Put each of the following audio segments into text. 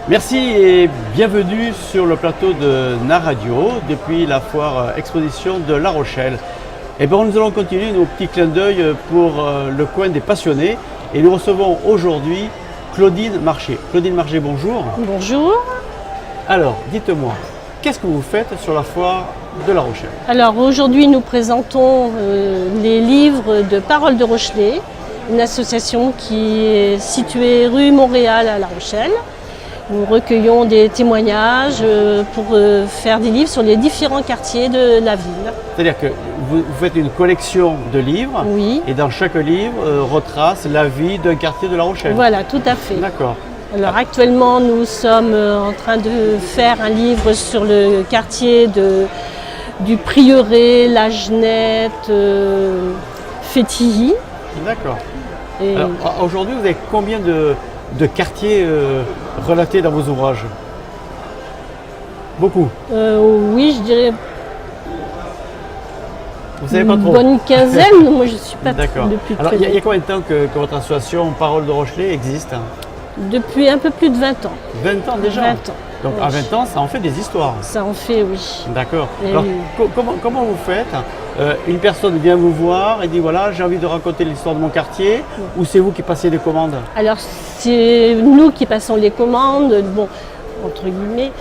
Merci et bienvenue sur le plateau de Naradio depuis la foire exposition de La Rochelle. Et bien, nous allons continuer nos petits clins d'œil pour le coin des passionnés et nous recevons aujourd'hui Claudine Marché. Claudine Marché, bonjour. Bonjour. Alors, dites-moi, qu'est-ce que vous faites sur la foire de La Rochelle? Alors aujourd'hui nous présentons les livres de Paroles de Rochelet, une association qui est située rue Montréal à La Rochelle. Nous recueillons des témoignages pour faire des livres sur les différents quartiers de la ville. C'est-à-dire que vous faites une collection de livres Oui. et dans chaque livre retrace la vie d'un quartier de La Rochelle. Voilà, tout à fait. D'accord. Alors actuellement nous sommes en train de faire un livre sur le quartier du Prieuré, La Genette, Fétilly. D'accord. Et Alors, aujourd'hui, vous avez combien de quartiers relatés dans vos ouvrages? Beaucoup. oui, je dirais Vous savez pas une trop? bonne quinzaine. Moi, je ne suis pas D'accord. depuis Alors, très il y a combien de temps que votre association Paroles de Rochelet existe? Depuis un peu plus de 20 ans. 20 ans déjà? 20 ans. Donc, Oui. à 20 ans, ça en fait des histoires. Ça en fait, oui. D'accord. Et Alors, oui. comment vous faites? Une personne vient vous voir et dit voilà, j'ai envie de raconter l'histoire de mon quartier, ou c'est vous qui passez les commandes? Alors, c'est nous qui passons les commandes. Bon, entre guillemets,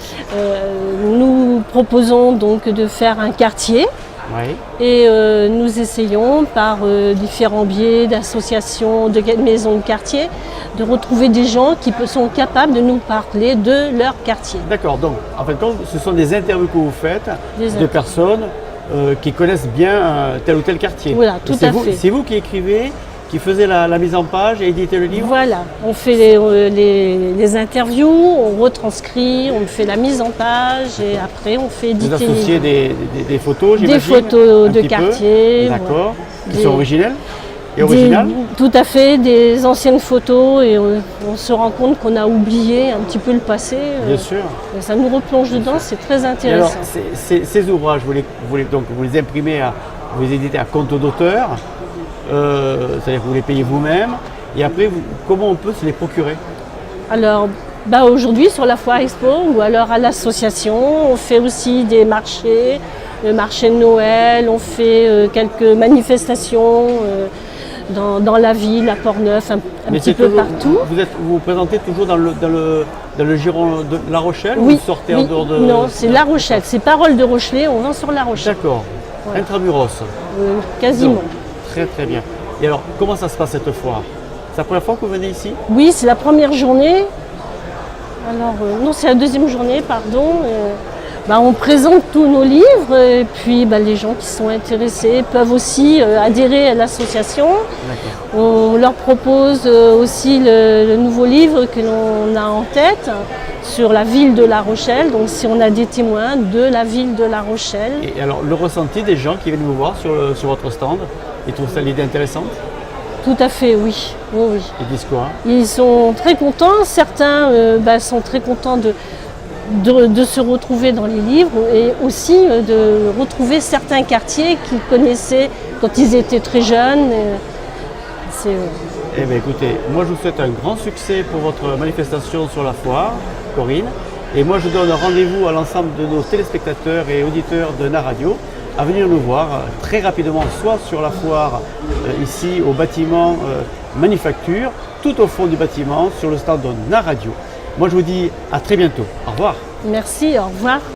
nous proposons donc de faire un quartier. Oui. Et nous essayons par différents biais d'associations, de maisons de quartier, de retrouver des gens qui sont capables de nous parler de leur quartier. D'accord. Donc, en fait, ce sont des interviews que vous faites Des de interviews. personnes qui connaissent bien tel ou tel quartier. Voilà, tout à fait. C'est vous qui écrivez, qui faisait la mise en page et éditez le livre? Voilà, on fait les interviews, on retranscrit, on fait la mise en page et après on fait Vous éditer associez des photos, des j'imagine? photos un de petit peu. quartier. D'accord. Qui Des- sont originelles et Des- originales? tout à fait, des anciennes photos et on se rend compte qu'on a oublié un petit peu le passé. Bien sûr. Et ça nous replonge dedans, c'est très Et alors, intéressant. ces ouvrages, vous les imprimez, vous les éditez à compte d'auteur, c'est-à-dire que vous les payez vous-même, et après, comment on peut se les procurer? Alors, aujourd'hui sur la foire expo ou alors à l'association, on fait aussi des marchés, le marché de Noël, on fait quelques manifestations dans la ville, à Port-Neuf, un Mais petit c'est peu toujours- partout. vous vous présentez toujours dans le giron de La Rochelle, ou Oui, vous sortez en oui, dehors de... non, c'est La Rochelle, c'est Paroles de Rochelet, on vend sur La Rochelle, D'accord. Voilà. Intramuros. quasiment. Donc, très très bien. Et alors, comment ça se passe cette foire? C'est la première fois que vous venez ici? Oui, c'est la première journée. Alors, non, c'est la deuxième journée, pardon. On présente tous nos livres et puis les gens qui sont intéressés peuvent aussi adhérer à l'association. D'accord. On leur propose aussi le nouveau livre que l'on a en tête sur la ville de La Rochelle. Donc, si on a des témoins de la ville de La Rochelle. Et alors, le ressenti des gens qui viennent vous voir sur votre stand, ils trouvent ça l'idée intéressante? Tout à fait, oui. Oui, oui. Ils disent quoi? Ils sont très contents. Certains sont très contents de se retrouver dans les livres et aussi de retrouver certains quartiers qu'ils connaissaient quand ils étaient très jeunes. Eh bien écoutez, moi je vous souhaite un grand succès pour votre manifestation sur la foire, Corinne. Et moi je donne rendez-vous à l'ensemble de nos téléspectateurs et auditeurs de Naradio à venir nous voir très rapidement, soit sur la foire ici au bâtiment Manufacture, tout au fond du bâtiment, sur le stand de Naradio. Moi je vous dis à très bientôt. Au revoir. Merci, au revoir.